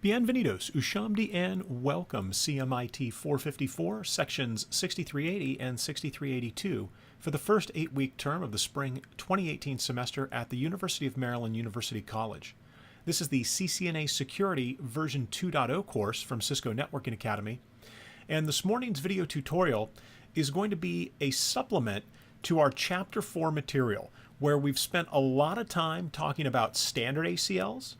Bienvenidos, Ushamdi, and welcome CMIT 454, sections 6380 and 6382 for the first 8-week term of the spring 2018 semester at the University of Maryland University College. This is the CCNA Security version 2.0 course from Cisco Networking Academy, and this morning's video tutorial is going to be a supplement to our Chapter 4 material, where we've spent a lot of time talking about standard ACLs.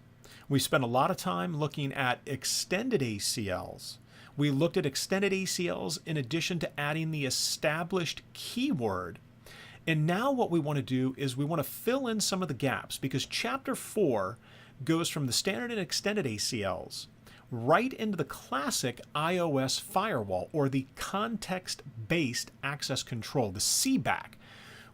We spent a lot of time looking at extended ACLs. We looked at extended ACLs in addition to adding the established keyword. And now what we want to do is we want to fill in some of the gaps, because Chapter 4 goes from the standard and extended ACLs right into the classic iOS firewall, or the context-based access control, the CBAC,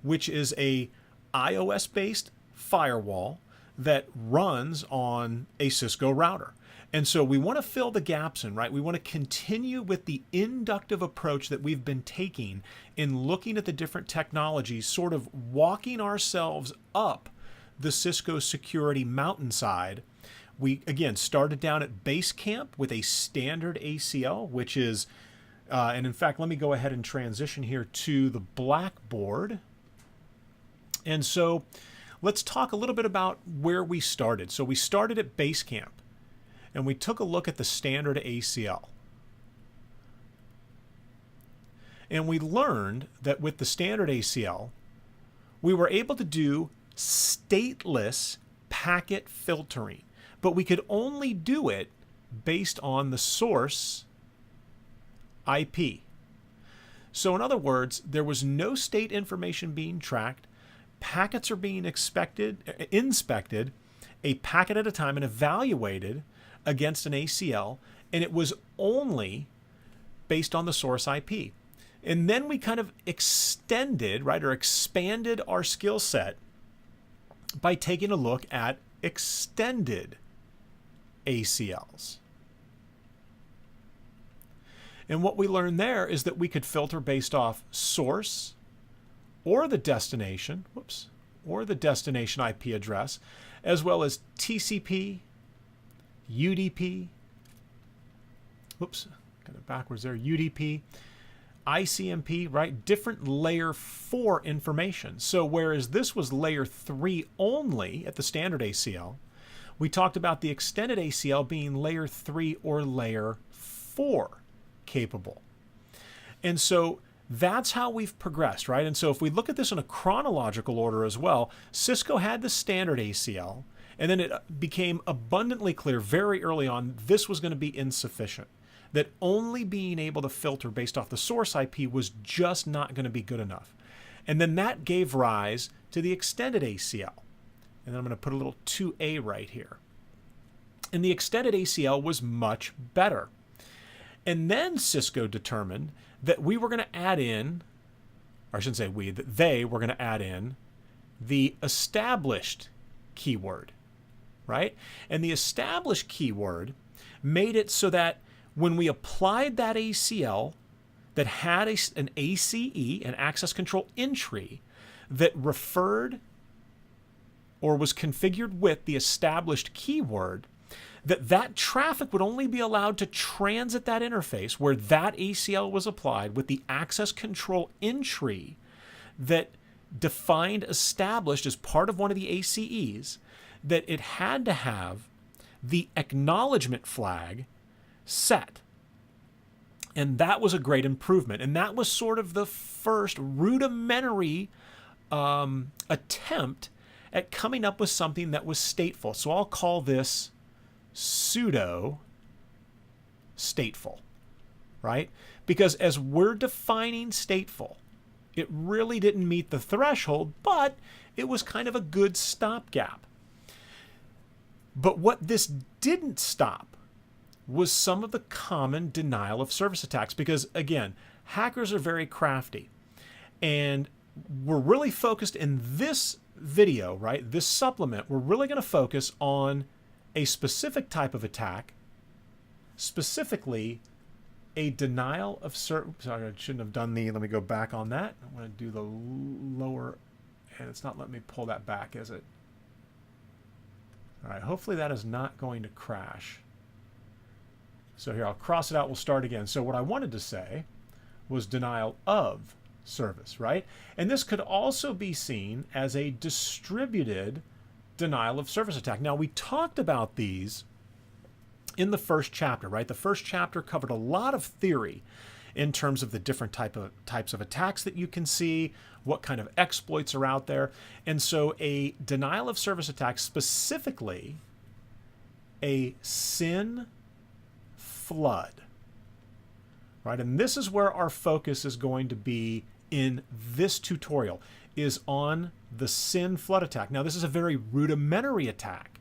which is a iOS-based firewall that runs on a Cisco router. And so we want to fill the gaps in, right? We want to continue with the inductive approach that we've been taking in looking at the different technologies, sort of walking ourselves up the Cisco security mountainside. We, again, started down at base camp with a standard ACL, which is, and in fact, let me go ahead and transition here to the blackboard. And so let's talk a little bit about where we started. So we started at base camp, and we took a look at the standard ACL. And we learned that with the standard ACL, we were able to do stateless packet filtering, but we could only do it based on the source IP. So in other words, there was no state information being tracked. Packets are being inspected a packet at a time and evaluated against an ACL, and it was only based on the source IP. And then we kind of extended, right, or expanded our skill set by taking a look at extended ACLs. And what we learned there is that we could filter based off source or the destination, or the destination IP address, as well as TCP, UDP, got it backwards there, UDP, ICMP, right? Different layer 4 information. So whereas this was layer 3 only at the standard ACL, we talked about the extended ACL being layer 3 or layer 4 capable. And so that's how we've progressed, right? And so if we look at this in a chronological order as well, Cisco had the standard ACL, and then it became abundantly clear very early on this was going to be insufficient, that only being able to filter based off the source IP was just not going to be good enough. And then that gave rise to the extended ACL. And then I'm going to put a little 2A right here. And the extended ACL was much better. And then Cisco determined that we were going to add in, or I shouldn't say we, that they were going to add in the established keyword, right? And the established keyword made it so that when we applied that ACL that had an ACE, an access control entry, that referred or was configured with the established keyword, that traffic would only be allowed to transit that interface where that ACL was applied with the access control entry that defined established as part of one of the ACEs, that it had to have the acknowledgement flag set. And that was a great improvement. And that was sort of the first rudimentary attempt at coming up with something that was stateful. So I'll call this pseudo stateful, right? Because as we're defining stateful, it really didn't meet the threshold, but it was kind of a good stopgap. But what this didn't stop was some of the common denial of service attacks, because again, hackers are very crafty, and we're really focused in this video, right? This supplement, we're really going to focus on a specific type of attack, specifically a denial of service. Sorry, I shouldn't have done let me go back on that. I want to do the lower, and it's not letting me pull that back, is it? All right, hopefully that is not going to crash. So here, I'll cross it out, we'll start again. So what I wanted to say was denial of service, right? And this could also be seen as a distributed denial of service attack. Now, we talked about these in the first chapter, right? The first chapter covered a lot of theory in terms of the different types of attacks that you can see, what kind of exploits are out there. And so a denial of service attack, specifically a SYN flood, right? And this is where our focus is going to be in this tutorial, is on the SYN flood attack. Now, this is a very rudimentary attack,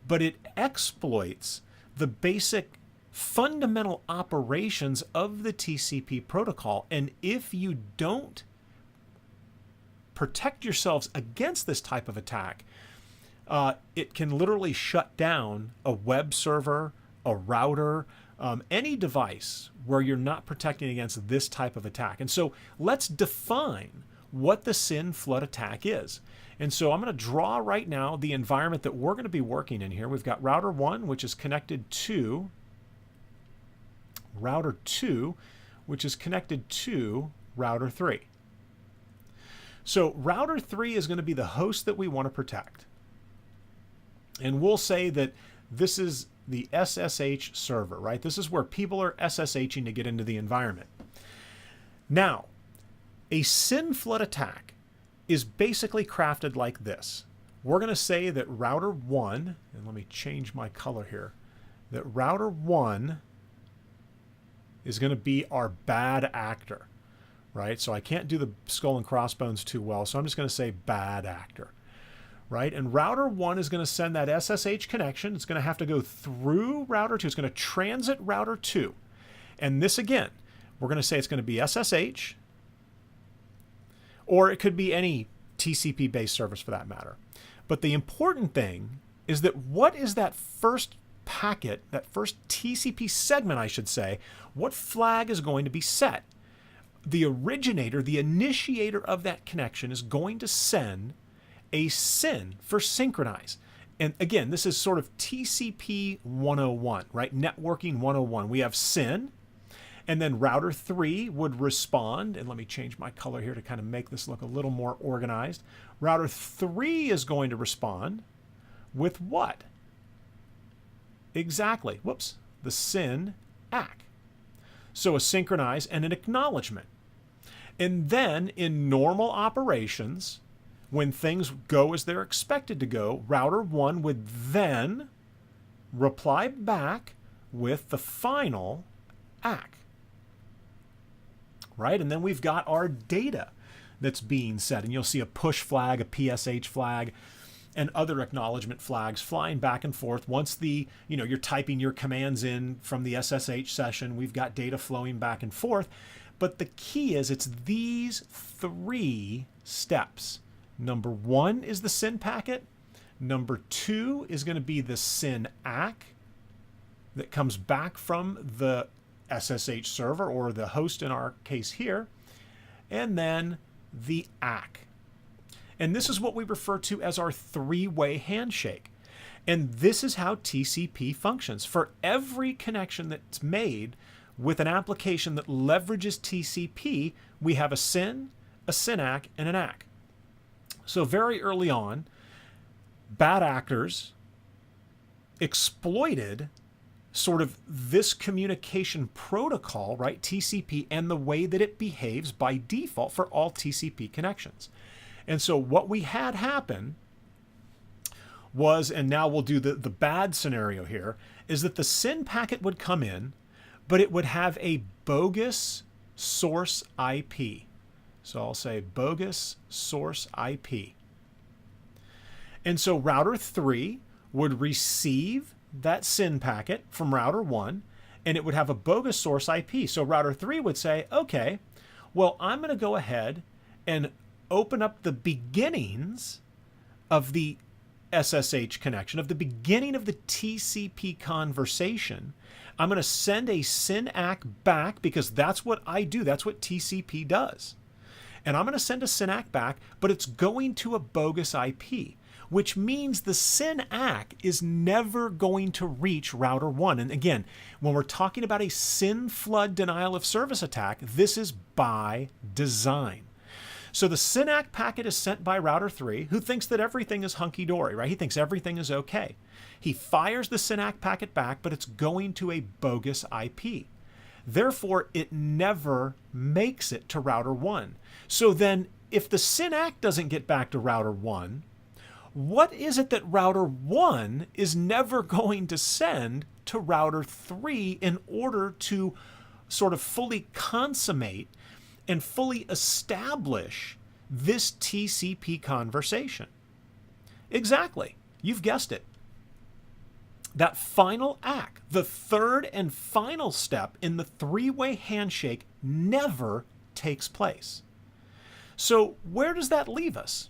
but it exploits the basic fundamental operations of the TCP protocol. And if you don't protect yourselves against this type of attack, it can literally shut down a web server, a router, any device where you're not protecting against this type of attack. And so let's define what the SYN flood attack is. And so I'm going to draw right now the environment that we're going to be working in here. We've got router 1, which is connected to router 2, which is connected to router 3. So router 3 is going to be the host that we want to protect. And we'll say that this is the SSH server, right? This is where people are SSHing to get into the environment. Now, a SYN flood attack is basically crafted like this. We're going to say that router 1, and let me change my color here, that router 1 is going to be our bad actor, right? So I can't do the skull and crossbones too well, so I'm just going to say bad actor, right? And router 1 is going to send that SSH connection. It's going to have to go through router 2. It's going to transit router 2. And this, again, we're going to say it's going to be SSH, or it could be any TCP-based service for that matter. But the important thing is that what is that first packet, that first TCP segment, I should say, what flag is going to be set? The originator, the initiator of that connection is going to send a SYN for synchronize. And again, this is sort of TCP 101, right? Networking 101. We have SYN, and then router 3 would respond, and let me change my color here to kind of make this look a little more organized. Router 3 is going to respond with what? Exactly, whoops, the SYN ACK. So a synchronize and an acknowledgement. And then in normal operations, when things go as they're expected to go, router 1 would then reply back with the final ACK. Right? And then we've got our data that's being set. And you'll see a push flag, a PSH flag, and other acknowledgement flags flying back and forth. Once the, you're typing your commands in from the SSH session, we've got data flowing back and forth. But the key is it's these 3 steps. Number 1 is the SYN packet. Number 2 is going to be the SYN ACK that comes back from the SSH server, or the host in our case here, and then the ACK. And this is what we refer to as our 3-way handshake. And this is how TCP functions. For every connection that's made with an application that leverages TCP, we have a SYN, a SYN ACK, and an ACK. So very early on, bad actors exploited sort of this communication protocol, right, TCP, and the way that it behaves by default for all TCP connections. And so what we had happen was, and now we'll do the bad scenario here, is that the SYN packet would come in, but it would have a bogus source IP. So I'll say bogus source IP. And so router 3 would receive that SYN packet from router 1, and it would have a bogus source IP. So router 3 would say, okay, well, I'm going to go ahead and open up the beginnings of the SSH connection, of the beginning of the TCP conversation. I'm going to send a SYN ACK back, because that's what I do. That's what TCP does. And I'm going to send a SYN ACK back, but it's going to a bogus IP. which means the SYN ACK is never going to reach router 1. And again, when we're talking about a SYN flood denial of service attack, this is by design. So the SYN ACK packet is sent by router 3, who thinks that everything is hunky-dory, right? He thinks everything is okay. He fires the SYN ACK packet back, but it's going to a bogus IP. Therefore, it never makes it to router 1. So then, if the SYN ACK doesn't get back to router 1, what is it that router 1 is never going to send to router 3 in order to sort of fully consummate and fully establish this TCP conversation? Exactly. You've guessed it. That final ACK, the third and final step in the three-way handshake, never takes place. So where does that leave us?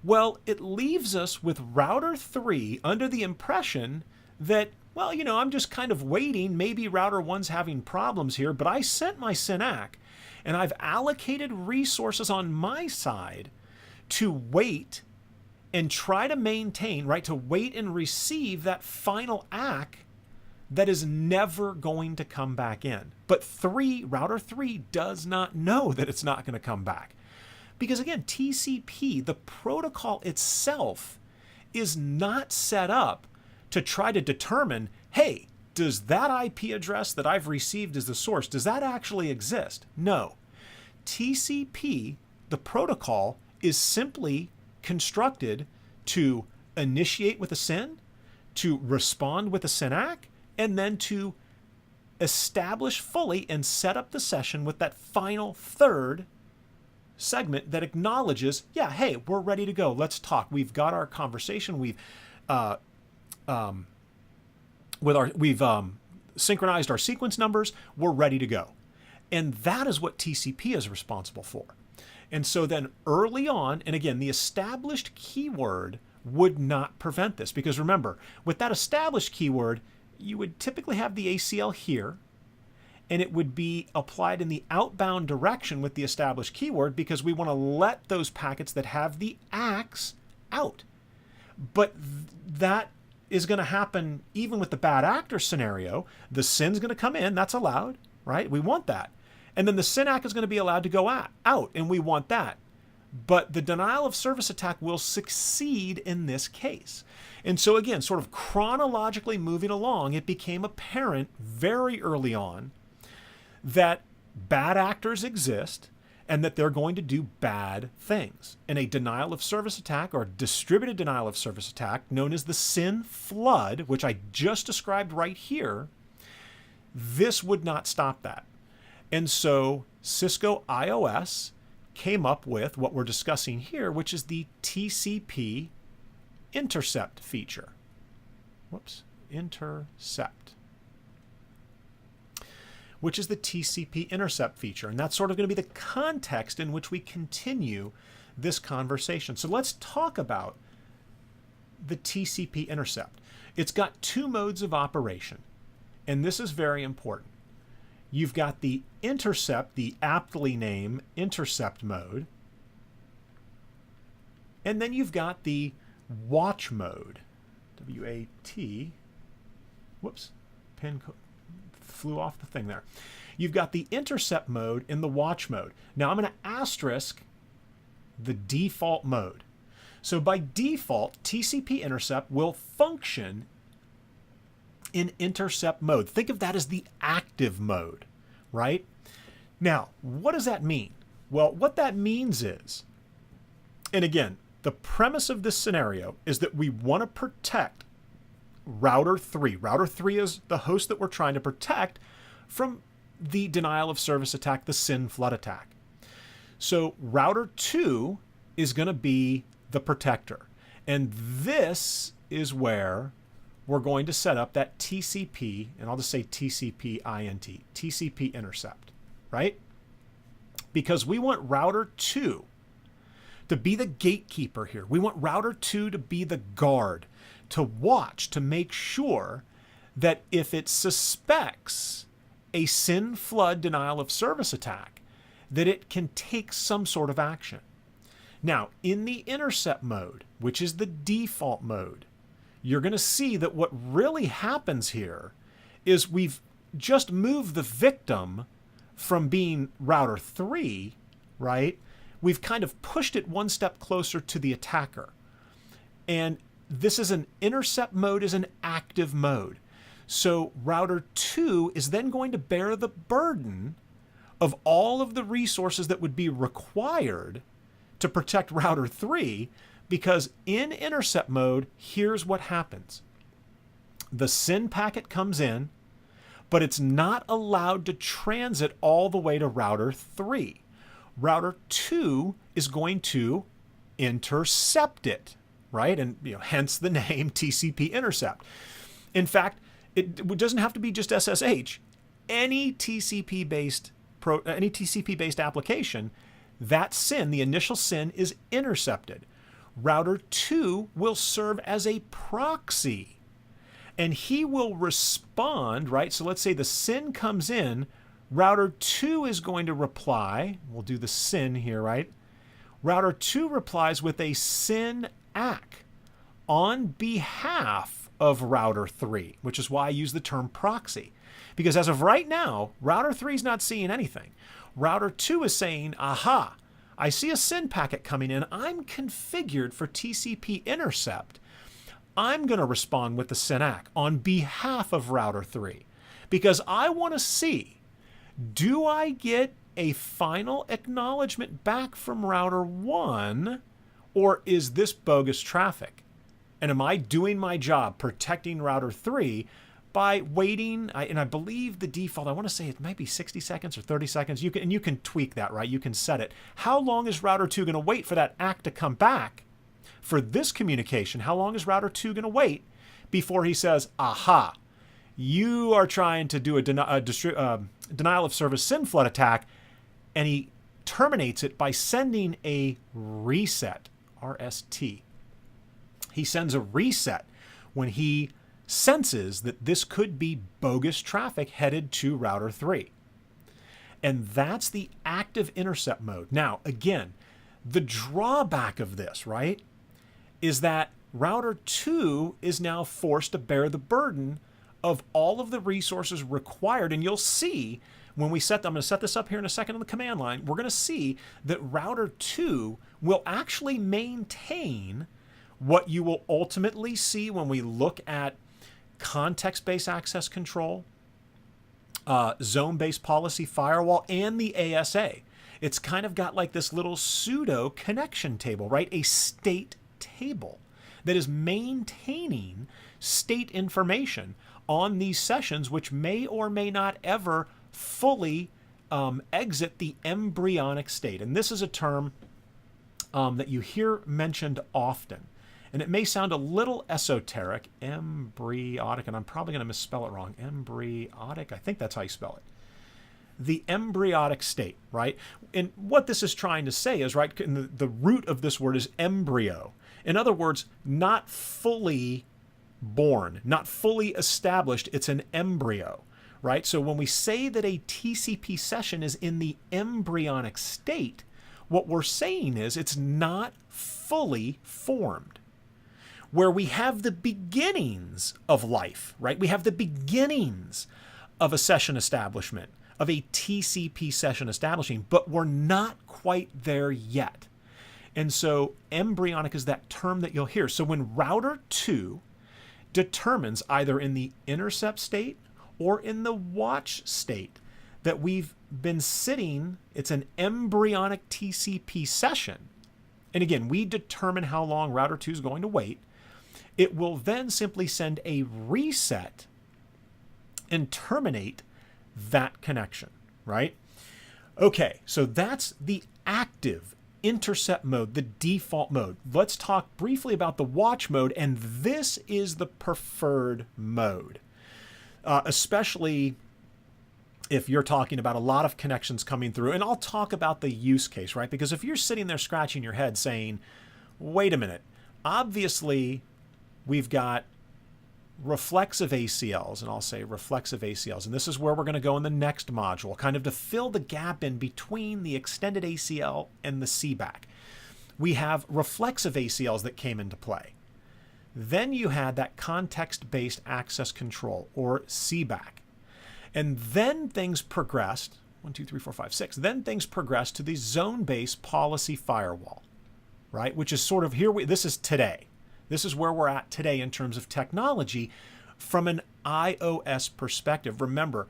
Well, it leaves us with router 3 under the impression that, well, you know, I'm just kind of waiting. Maybe router 1's having problems here, but I sent my SYN ACK, and I've allocated resources on my side to wait and try to maintain, right, to wait and receive that final ACK that is never going to come back in. But router 3 does not know that it's not going to come back. Because again, TCP, the protocol itself, is not set up to try to determine, hey, does that IP address that I've received as the source, does that actually exist? No. TCP, the protocol, is simply constructed to initiate with a SYN, to respond with a SYN ACK, and then to establish fully and set up the session with that final third segment that acknowledges, yeah, hey, we're ready to go. Let's talk. We've got our conversation. We've synchronized our sequence numbers. We're ready to go. And that is what TCP is responsible for. And so then early on, and again, the established keyword would not prevent this, because remember, with that established keyword, you would typically have the ACL here, and it would be applied in the outbound direction with the established keyword, because we want to let those packets that have the ACKs out. But that is going to happen even with the bad actor scenario. The SYN's going to come in, that's allowed, right? We want that. And then the SYN ACK is going to be allowed to go out, and we want that. But the denial of service attack will succeed in this case. And so again, sort of chronologically moving along, it became apparent very early on that bad actors exist and that they're going to do bad things. And a denial of service attack, or distributed denial of service attack, known as the SYN flood, which I just described right here, this would not stop that. And so Cisco IOS came up with what we're discussing here, which is the TCP Intercept feature. Intercept. Which is the TCP Intercept feature. And that's sort of going to be the context in which we continue this conversation. So let's talk about the TCP Intercept. It's got two modes of operation, and this is very important. You've got the intercept, the aptly named intercept mode, and then you've got the watch mode, W-A-T, whoops, pen flew off the thing there. You've got the intercept mode and the watch mode. Now I'm going to asterisk the default mode. So by default, TCP Intercept will function in intercept mode. Think of that as the active mode, right? Now, what does that mean? Well, what that means is, and again, the premise of this scenario is that we want to protect router 3. Router 3 is the host that we're trying to protect from the denial of service attack, the SYN flood attack. So router 2 is going to be the protector. And this is where we're going to set up that TCP, and I'll just say TCP INT, TCP Intercept, right? Because we want router 2 to be the gatekeeper here. We want router 2 to be the guard, to watch, to make sure that if it suspects a SYN flood denial of service attack, that it can take some sort of action. Now, in the intercept mode, which is the default mode, you're going to see that what really happens here is we've just moved the victim from being router 3, right? We've kind of pushed it one step closer to the attacker. And this is an intercept mode, is an active mode. So router 2 is then going to bear the burden of all of the resources that would be required to protect router 3, because in intercept mode, here's what happens. The SYN packet comes in, but it's not allowed to transit all the way to router 3. Router 2 is going to intercept it, right? And hence the name TCP Intercept. In fact, it doesn't have to be just SSH. Any TCP-based application, that SYN, the initial SYN, is intercepted. Router 2 will serve as a proxy, and he will respond, right? So let's say the SYN comes in, router 2 is going to reply. We'll do the SYN here, right? Router 2 replies with a SYN ACK on behalf of router 3, which is why I use the term proxy. Because as of right now, router 3 is not seeing anything. Router 2 is saying, aha, I see a SYN packet coming in. I'm configured for TCP Intercept. I'm going to respond with the SYN ACK on behalf of router 3, because I want to see, do I get a final acknowledgement back from router 1, or is this bogus traffic? And am I doing my job protecting router 3 by waiting? And I believe the default, I want to say it might be 60 seconds or 30 seconds. You can tweak that, right? You can set it. How long is router 2 going to wait for that ACK to come back? For this communication, how long is router 2 going to wait before he says, aha, you are trying to do a denial of service SYN flood attack, and he terminates it by sending a reset, RST. He sends a reset when he senses that this could be bogus traffic headed to router 3. And that's the active intercept mode. Now, again, the drawback of this, right, is that router 2 is now forced to bear the burden of all of the resources required. And you'll see when we set them, I'm going to set this up here in a second on the command line, we're going to see that router 2 will actually maintain what you will ultimately see when we look at context-based access control, zone-based policy firewall, and the ASA. It's kind of got like this little pseudo connection table, right? A state table that is maintaining state information on these sessions, which may or may not ever fully exit the embryonic state. And this is a term that you hear mentioned often. And it may sound a little esoteric, embryonic, and I'm probably going to misspell it wrong. Embryonic, I think that's how you spell it. The embryonic state, right? And what this is trying to say is, right, the root of this word is embryo. In other words, not fully born, not fully established, it's an embryo, right? So when we say that a TCP session is in the embryonic state, what we're saying is it's not fully formed. Where we have the beginnings of life, right? We have the beginnings of a session establishment, of a TCP session establishing, but we're not quite there yet. And so embryonic is that term that you'll hear. So when router 2 determines either in the intercept state or in the watch state that we've been sitting, it's an embryonic TCP session. And again, we determine how long router 2 is going to wait. It will then simply send a reset and terminate that connection, right? Okay, so that's the active intercept mode, the default mode. Let's talk briefly about the watch mode, and this is the preferred mode, especially if you're talking about a lot of connections coming through. And I'll talk about the use case, right? Because if you're sitting there scratching your head saying, wait a minute, obviously we've got reflexive ACLs, and I'll say reflexive ACLs, and this is where we're going to go in the next module, kind of to fill the gap in between the extended ACL and the CBAC. We have reflexive ACLs that came into play. Then you had that context-based access control, or CBAC. And then things progressed, 1, 2, 3, 4, 5, 6. Then things progressed to the zone-based policy firewall, right? Which is sort of this is today. This is where we're at today in terms of technology from an iOS perspective. Remember,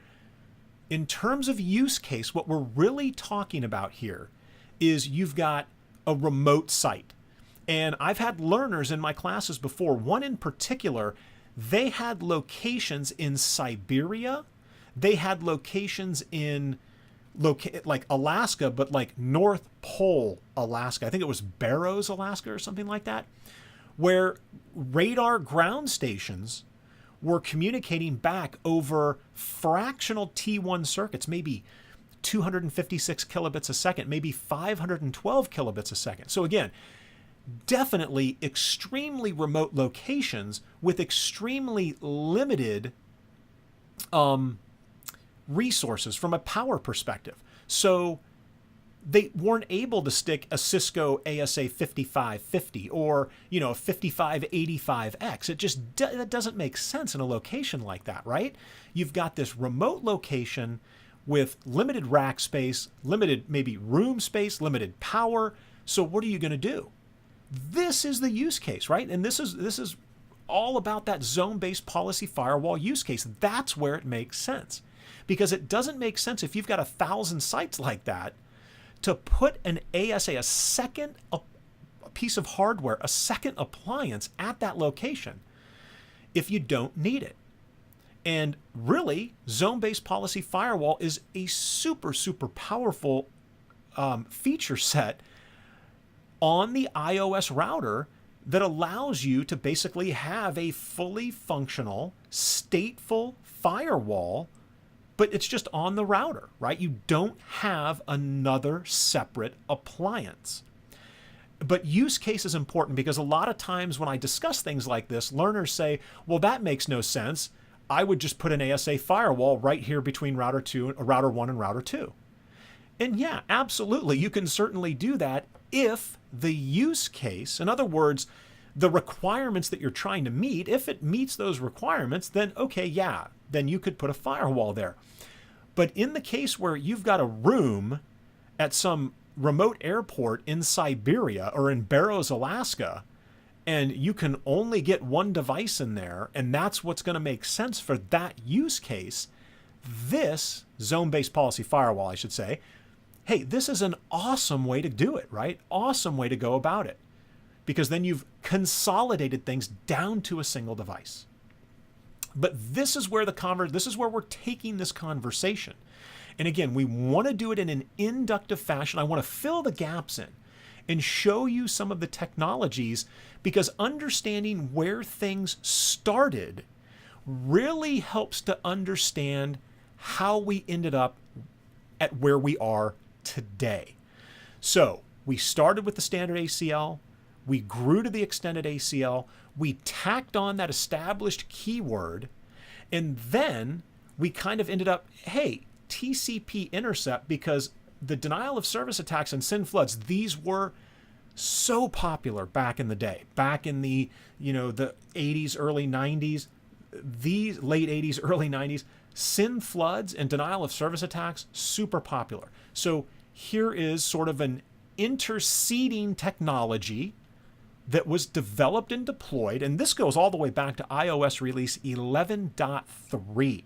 in terms of use case, what we're really talking about here is you've got a remote site. And I've had learners in my classes before, one in particular, they had locations in Siberia. They had locations in like Alaska, but like North Pole, Alaska. I think it was Barrows, Alaska or something like that, where radar ground stations were communicating back over fractional T1 circuits, maybe 256 kilobits a second, maybe 512 kilobits a second. So again, definitely extremely remote locations with extremely limited resources from a power perspective. So they weren't able to stick a Cisco ASA 5550 or, a 5585X. It just that doesn't make sense in a location like that, right? You've got this remote location with limited rack space, limited maybe room space, limited power. So what are you going to do? This is the use case, right? And this is all about that zone-based policy firewall use case. That's where it makes sense. Because it doesn't make sense if you've got 1,000 sites like that to put an ASA, a second piece of hardware, a second appliance at that location if you don't need it. And really, zone-based policy firewall is a super, super powerful feature set on the iOS router that allows you to basically have a fully functional, stateful firewall, but it's just on the router, right? You don't have another separate appliance. But use case is important because a lot of times when I discuss things like this, learners say, well, that makes no sense. I would just put an ASA firewall right here between router 1 and router 2. And yeah, absolutely, you can certainly do that if the use case, in other words, the requirements that you're trying to meet, if it meets those requirements, then okay, yeah, then you could put a firewall there. But in the case where you've got a room at some remote airport in Siberia or in Barrows, Alaska, and you can only get one device in there, and that's what's going to make sense for that use case, this zone-based policy firewall, I should say, hey, this is an awesome way to do it, right? Awesome way to go about it. Because then you've consolidated things down to a single device. But this is where this is where we're taking this conversation. And again, we want to do it in an inductive fashion. I want to fill the gaps in and show you some of the technologies, because understanding where things started really helps to understand how we ended up at where we are today. So we started with the standard ACL, we grew to the extended ACL, we tacked on that established keyword, and then we kind of ended up, hey, TCP Intercept, because the denial of service attacks and SYN floods, these were so popular back in the day, back in the, the 80s, early 90s, these late 80s, early 90s, SYN floods and denial of service attacks, super popular. So here is sort of an interceding technology that was developed and deployed, and this goes all the way back to iOS release 11.3.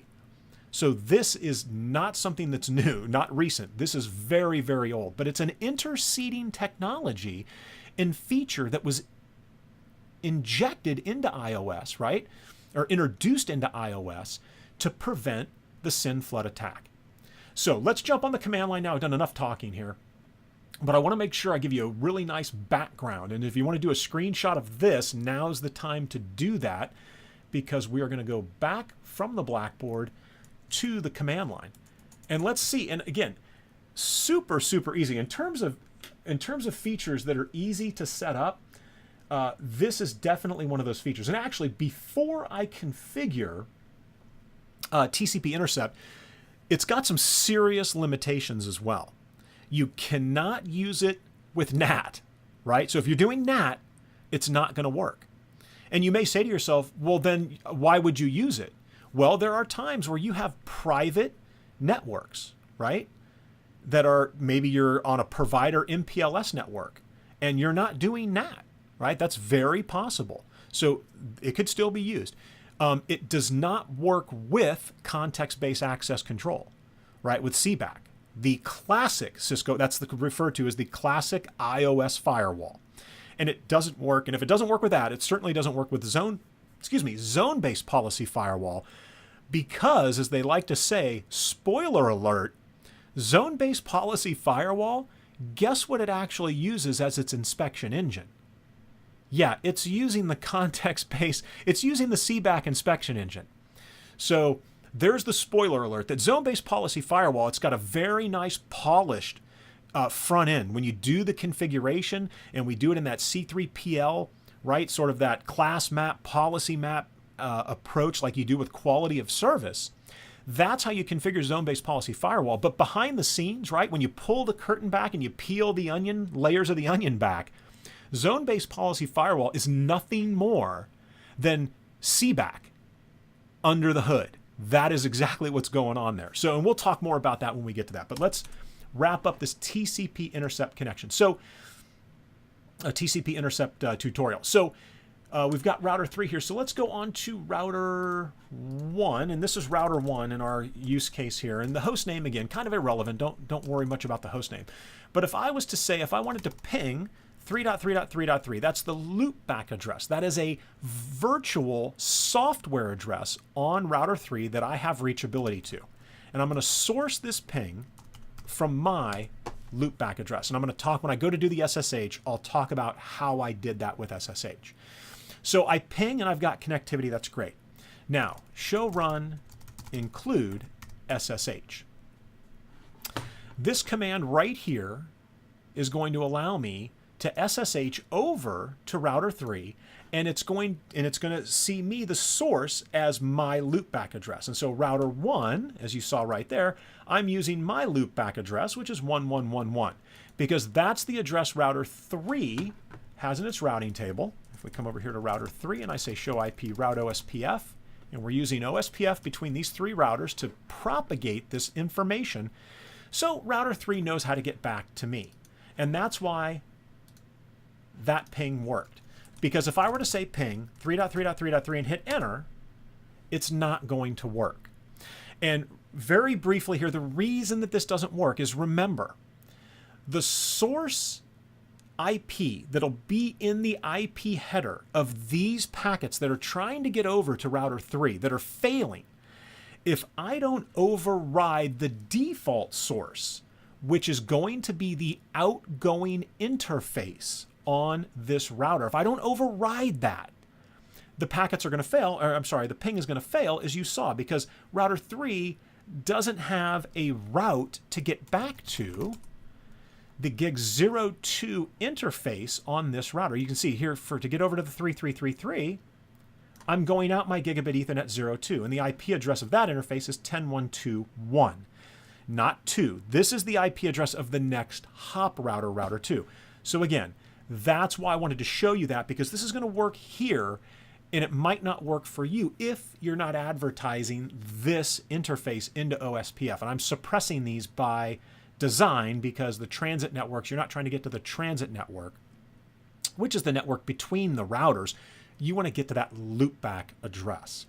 So this is not something that's new, not recent. This is very, very old, but it's an interceding technology and feature that was injected into iOS, right? Or introduced into iOS to prevent the SYN flood attack. So let's jump on the command line now. I've done enough talking here, but I want to make sure I give you a really nice background. And if you want to do a screenshot of this, now's the time to do that, because we are going to go back from the blackboard to the command line. And let's see. And again, super, super easy. In terms of features that are easy to set up, this is definitely one of those features. And actually, before I configure TCP Intercept, it's got some serious limitations as well. You cannot use it with NAT. right? So if you're doing NAT, it's not going to work. And you may say to yourself, well, then why would you use it? Well, there are times where you have private networks, right? That are, maybe you're on a provider MPLS network and you're not doing NAT, right? That's very possible. So it could still be used. It does not work with context-based access control, right? With CBAC, the classic Cisco, that's referred to as the classic iOS firewall. And it doesn't work. And if it doesn't work with that, it certainly doesn't work with zone-based policy firewall, because, as they like to say, spoiler alert, zone-based policy firewall, guess what it actually uses as its inspection engine? Yeah, it's using the context-based, it's using the CBAC inspection engine. So there's the spoiler alert that zone-based policy firewall, it's got a very nice polished front end. When you do the configuration, and we do it in that C3PL, right, sort of that class map, policy map approach like you do with quality of service, that's how you configure zone-based policy firewall. But behind the scenes, right, when you pull the curtain back and you peel the onion, layers of the onion back, zone-based policy firewall is nothing more than CBAC under the hood. That is exactly what's going on there. So, and we'll talk more about that when we get to that. But let's wrap up this TCP intercept connection. So, a TCP intercept tutorial. So, we've got router 3 here. So let's go on to router 1, and this is router 1 in our use case here. And the host name, again, kind of irrelevant. Don't worry much about the host name. But if I was to say, if I wanted to ping 3.3.3.3, that's the loopback address. That is a virtual software address on router 3 that I have reachability to. And I'm going to source this ping from my loopback address. And I'm going to talk, when I go to do the SSH, I'll talk about how I did that with SSH. So I ping and I've got connectivity. That's great. Now, show run include SSH. This command right here is going to allow me to SSH over to router 3, and it's going to see me, the source, as my loopback address. And so router 1, as you saw right there, I'm using my loopback address, which is 1111, because that's the address router 3 has in its routing table. If we come over here to router 3 and I say show IP route OSPF, and we're using OSPF between these 3 routers to propagate this information, so router 3 knows how to get back to me. And that's why that ping worked. Because if I were to say ping 3.3.3.3 and hit enter, it's not going to work. And very briefly here, the reason that this doesn't work is, remember, the source IP that'll be in the IP header of these packets that are trying to get over to router 3 that are failing, if I don't override the default source, which is going to be the outgoing interface on this router, if I don't override that, the packets are going to fail, or I'm sorry, the ping is going to fail, as you saw, because router 3 doesn't have a route to get back to the gig 02 interface on this router. You can see here, to get over to the 3333, I'm going out my gigabit Ethernet 02, and the IP address of that interface is 10.121, not 2. This is the IP address of the next hop router, router 2. So again, that's why I wanted to show you that, because this is going to work here, and it might not work for you if you're not advertising this interface into OSPF. And I'm suppressing these by design, because the transit networks, you're not trying to get to the transit network, which is the network between the routers. You want to get to that loopback address.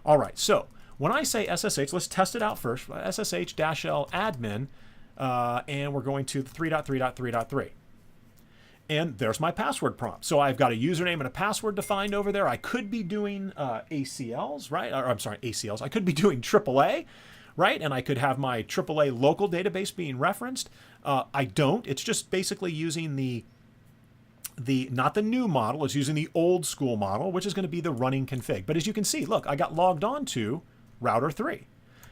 All right, so when I say SSH, let's test it out first. SSH-L admin, and we're going to 3.3.3.3. And there's my password prompt. So I've got a username and a password defined over there. I could be doing ACLs, right? Or, I'm sorry, ACLs. I could be doing AAA, right? And I could have my AAA local database being referenced. I don't. It's just basically using the not the new model. It's using the old school model, which is going to be the running config. But as you can see, look, I got logged on to router 3.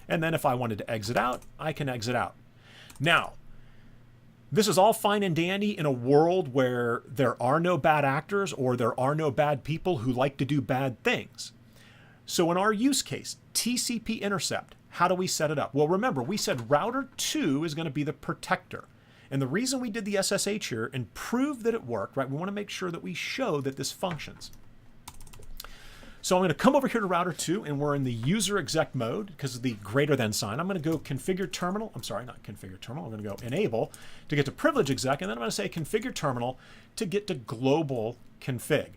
And then if I wanted to exit out, I can exit out. Now, this is all fine and dandy in a world where there are no bad actors or there are no bad people who like to do bad things. So in our use case, TCP Intercept, how do we set it up? Well, remember, we said router 2 is going to be the protector. And the reason we did the SSH here and prove that it worked, right? We want to make sure that we show that this functions. So I'm going to come over here to router 2, and we're in the user exec mode because of the greater than sign. I'm going to go configure terminal. I'm sorry, not configure terminal. I'm going to go enable to get to privilege exec, and then I'm going to say configure terminal to get to global config.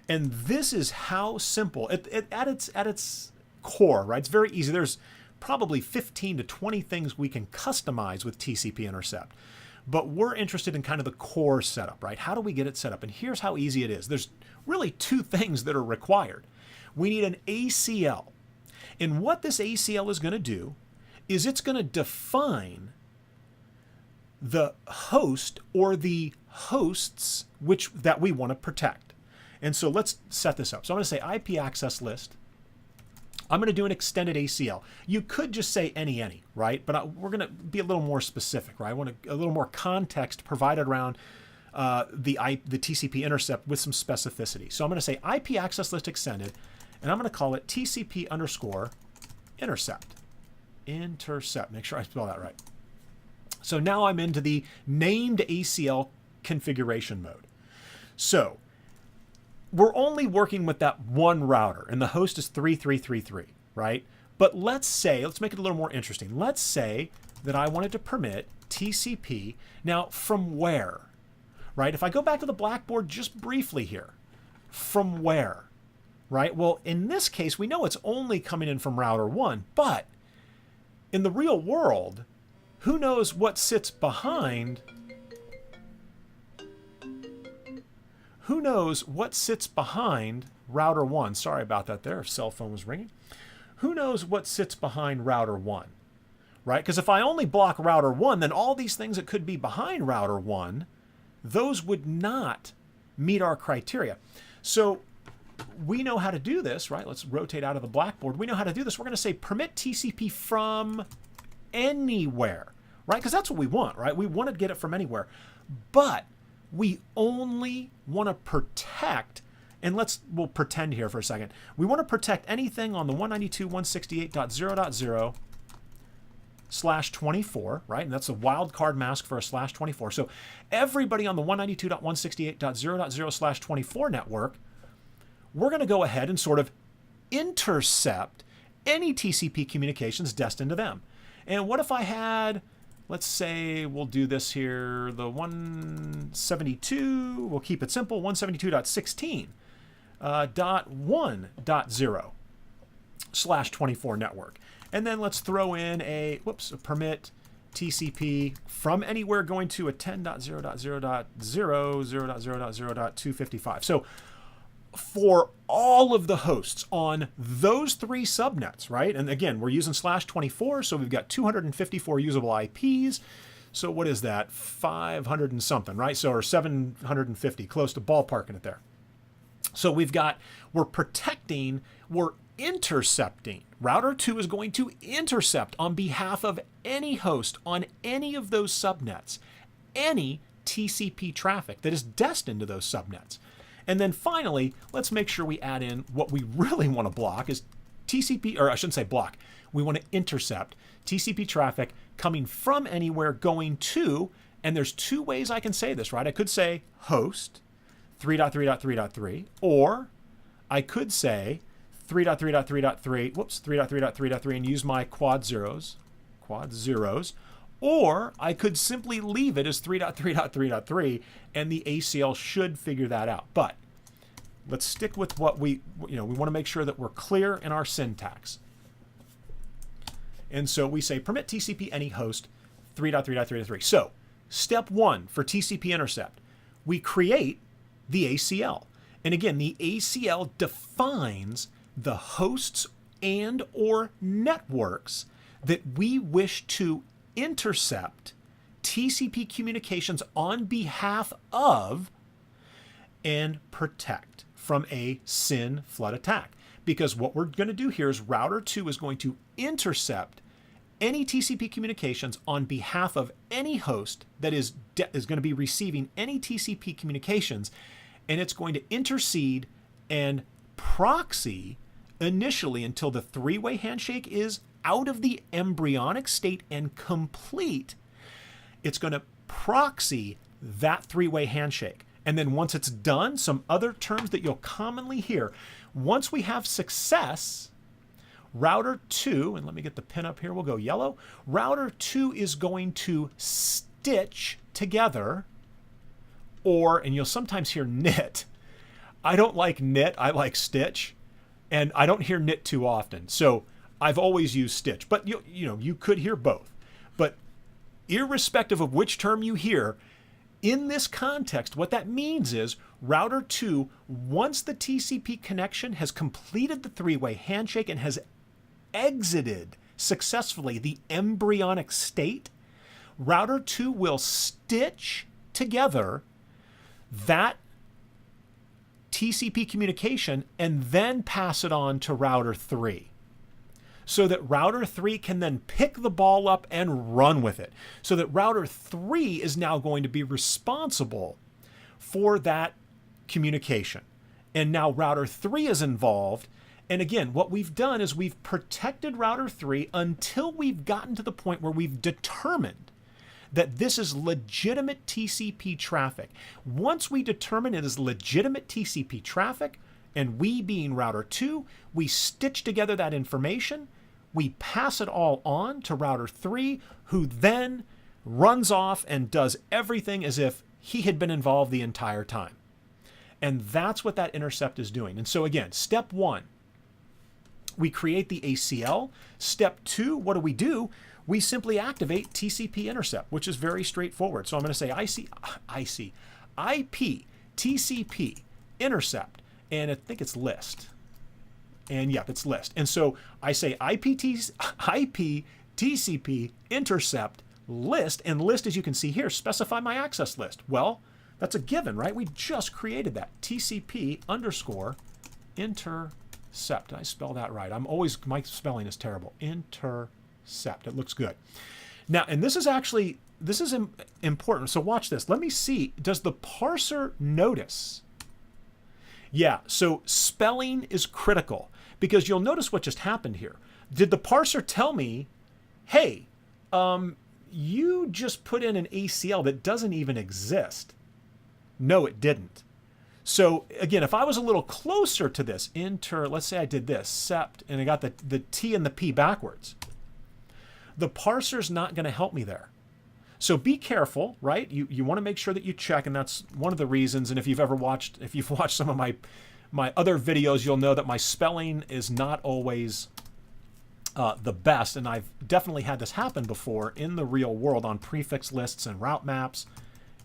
And this is how simple, at its core, right? It's very easy. There's probably 15 to 20 things we can customize with TCP Intercept. But we're interested in kind of the core setup, right? How do we get it set up? And here's how easy it is. There's really two things that are required. We need an ACL. And what this ACL is going to do is it's going to define the host or the hosts that we want to protect. And so let's set this up. So I'm going to say IP access list. I'm going to do an extended ACL. You could just say any, right? But we're going to be a little more specific, right? I want a little more context provided around the TCP intercept with some specificity. So I'm going to say IP access list extended, and I'm going to call it TCP _ intercept. Intercept. Make sure I spell that right. So now I'm into the named ACL configuration mode. So we're only working with that one router, and the host is 3333, right? But let's make it a little more interesting. Let's say that I wanted to permit TCP. Now, from where, right? If I go back to the blackboard just briefly here, from where, right? Well, in this case, we know it's only coming in from router 1, but in the real world, who knows what sits behind? Who knows what sits behind router 1? Sorry about that there. Cell phone was ringing. Who knows what sits behind router 1, right? Because if I only block router 1, then all these things that could be behind router 1, those would not meet our criteria. So we know how to do this, right? Let's rotate out of the blackboard. We know how to do this. We're going to say permit TCP from anywhere, right? Because that's what we want, right? We want to get it from anywhere. But we only want to protect, and we'll pretend here for a second. We want to protect anything on the 192.168.0.0/24, right? And that's a wildcard mask for a /24. So everybody on the 192.168.0.0/24 network, we're going to go ahead and sort of intercept any TCP communications destined to them. And what if I had, let's say we'll do this here, the 172, we'll keep it simple, 172.16.1.0/24 network. And then let's throw in a permit TCP from anywhere going to a 10.0.0.0.0.0.255. So for all of the hosts on those three subnets, right? And again, we're using /24, so we've got 254 usable IPs. So what is that? 500 and something, right? So, or 750, close to ballparking it there. So we're protecting, we're intercepting. Router 2 is going to intercept on behalf of any host on any of those subnets, any TCP traffic that is destined to those subnets. And then finally, let's make sure we add in what we really want to block is TCP, or I shouldn't say block. We want to intercept TCP traffic coming from anywhere going to, and there's two ways I can say this, right? I could say host 3.3.3.3, or I could say 3.3.3.3, and use my quad zeros, or I could simply leave it as 3.3.3.3, and the ACL should figure that out. But let's stick with what we want to make sure that we're clear in our syntax. And so we say permit TCP any host 3.3.3.3. So step 1 for TCP intercept, we create the ACL. And again, the ACL defines the hosts and or networks that we wish to intercept TCP communications on behalf of and protect from a SYN flood attack. Because what we're going to do here is router 2 is going to intercept any TCP communications on behalf of any host that is going to be receiving any TCP communications, and it's going to intercede and proxy initially until the three-way handshake is out of the embryonic state and complete. It's going to proxy that three-way handshake. And then once it's done, some other terms that you'll commonly hear, once we have success, router 2, and let me get the pin up here, we'll go yellow. Router 2 is going to stitch together, or, and you'll sometimes hear knit. I don't like knit, I like stitch, and I don't hear knit too often. So I've always used stitch, but you could hear both. But irrespective of which term you hear, in this context, what that means is router 2, once the TCP connection has completed the three-way handshake and has exited successfully the embryonic state, router 2 will stitch together that TCP communication and then pass it on to router 3. So that router 3 can then pick the ball up and run with it. So that router 3 is now going to be responsible for that communication. And now router 3 is involved. And again, what we've done is we've protected router 3 until we've gotten to the point where we've determined that this is legitimate TCP traffic. Once we determine it is legitimate TCP traffic, and we being router 2, we stitch together that information, we pass it all on to router 3, who then runs off and does everything as if he had been involved the entire time. And that's what that intercept is doing. And so again, step 1, we create the ACL. Step 2, what do? We simply activate TCP Intercept, which is very straightforward. So I'm going to say IP TCP Intercept. And I think it's list. And yeah, it's list. And so I say IP TCP Intercept list. And list, as you can see here, specify my access list. Well, that's a given, right? We just created that. TCP _intercept. Did I spell that right? My spelling is terrible. Intercept. It looks good. Now, and this is important. So watch this. Let me see. Does the parser notice? Yeah, so spelling is critical because you'll notice what just happened here. Did the parser tell me, hey, you just put in an ACL that doesn't even exist? No, it didn't. So again, if I was a little closer to this, let's say I did this, sept, and I got the T and the P backwards, the parser's not going to help me there. So be careful, right? You want to make sure that you check, and that's one of the reasons. And if you've watched some of my other videos, you'll know that my spelling is not always the best. And I've definitely had this happen before in the real world on prefix lists and route maps.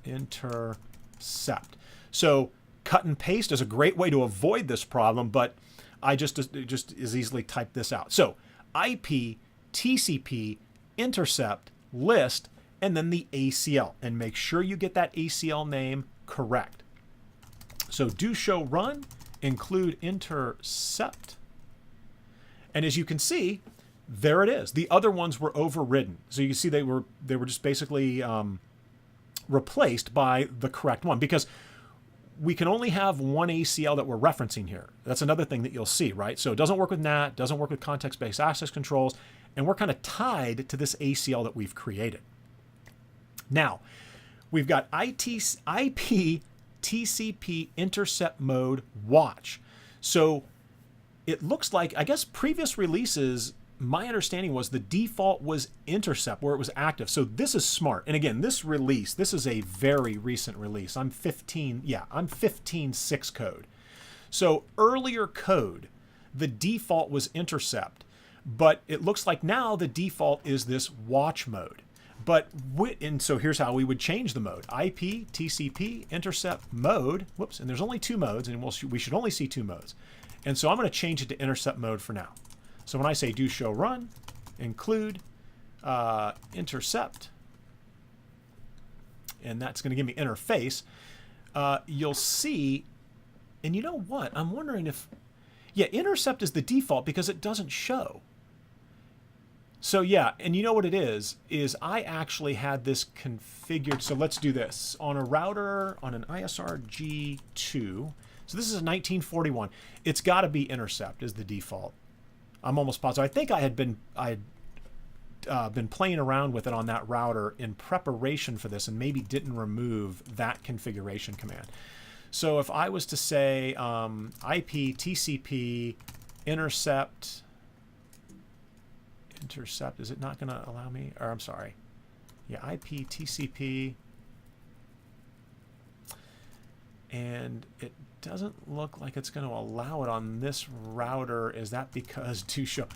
Intercept. So cut and paste is a great way to avoid this problem, but I just as easily type this out. So IP TCP Intercept list, and then the ACL, and make sure you get that ACL name correct. So do show run, include intercept. And as you can see, there it is. The other ones were overridden. So you can see they were just basically replaced by the correct one, because we can only have one ACL that we're referencing here. That's another thing that you'll see, right? So it doesn't work with NAT, doesn't work with context-based access controls, and we're kind of tied to this ACL that we've created. Now, we've got IP TCP Intercept Mode Watch. So it looks like, I guess previous releases, my understanding was the default was Intercept, where it was active. So this is smart. And again, this is a very recent release. I'm 15.6 code. So earlier code, the default was Intercept. But it looks like now the default is this watch mode. And so here's how we would change the mode. IP TCP Intercept Mode. Whoops, and there's only 2 modes, and we should only see 2 modes. And so I'm going to change it to Intercept Mode for now. So when I say do show run, include intercept, and that's going to give me interface, you'll see, and you know what? I'm wondering if, yeah, intercept is the default because it doesn't show. So yeah, and you know what it is I actually had this configured. So let's do this on a router, on an ISR G2. So this is a 1941. It's got to be intercept is the default. I'm almost positive. I think I been playing around with it on that router in preparation for this and maybe didn't remove that configuration command. So if I was to say IP TCP Intercept, is it not going to allow me? Or I'm sorry. Yeah, IP TCP. And it doesn't look like it's going to allow it on this router. Is that because to show,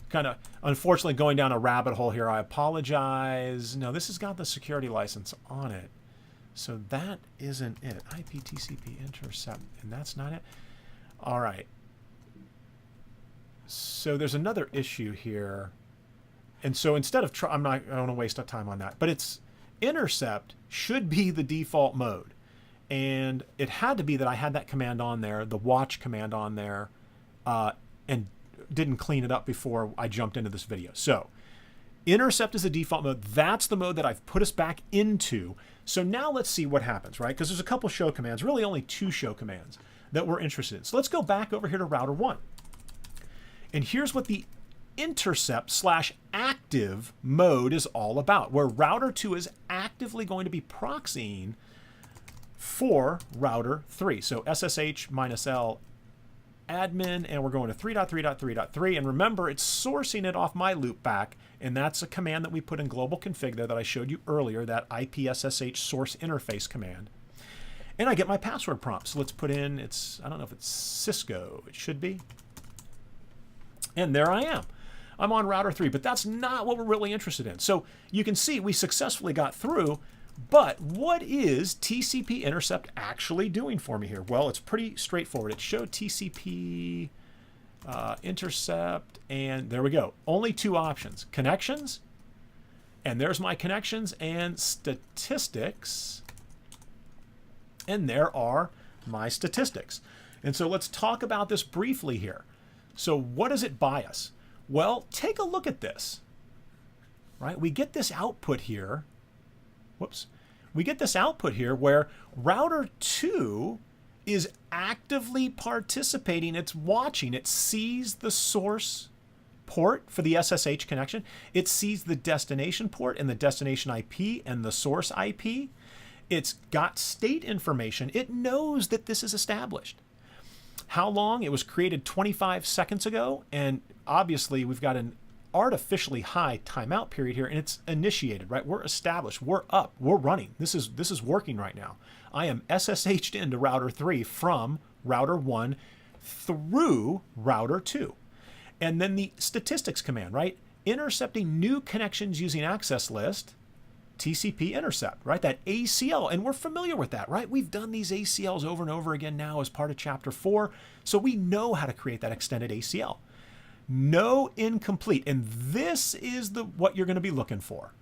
kind of unfortunately going down a rabbit hole here, I apologize. No, this has got the security license on it. So that isn't it. IP TCP Intercept, and that's not it. All right. So there's another issue here. And so instead of, I don't want to waste time on that, but it's intercept should be the default mode. And it had to be that I had that command on there, the watch command on there, and didn't clean it up before I jumped into this video. So intercept is the default mode. That's the mode that I've put us back into. So now let's see what happens, right? Because there's a couple show commands, really only 2 show commands that we're interested in. So let's go back over here to router 1. And here's what the intercept/active mode is all about, where router 2 is actively going to be proxying for router 3. So SSH-L admin, and we're going to 3.3.3.3. And remember, it's sourcing it off my loopback, and that's a command that we put in global config there that I showed you earlier, that IPSSH source interface command. And I get my password prompt. So let's put in, I don't know if it's Cisco, it should be. And there I am. I'm on router 3, but that's not what we're really interested in. So you can see we successfully got through, but what is TCP Intercept actually doing for me here? Well, it's pretty straightforward. It showed TCP Intercept, and there we go. Only 2 options, connections, and there's my connections, and statistics, and there are my statistics. And so let's talk about this briefly here. So what does it buy us? Well, take a look at this, right? We get this output here. Whoops. We get this output here where router 2 is actively participating. It's watching. It sees the source port for the SSH connection. It sees the destination port and the destination IP and the source IP. It's got state information. It knows that this is established. How long? It was created 25 seconds ago, and obviously we've got an artificially high timeout period here, and it's initiated, right? We're established, we're up, we're running. This is working right now. I am SSH'd into router 3 from router 1 through router 2. And then the statistics command, right? Intercepting new connections using access list, TCP Intercept, right? That ACL, and we're familiar with that, right? We've done these ACLs over and over again now as part of chapter 4, so we know how to create that extended ACL. No incomplete, and this is what you're going to be looking for,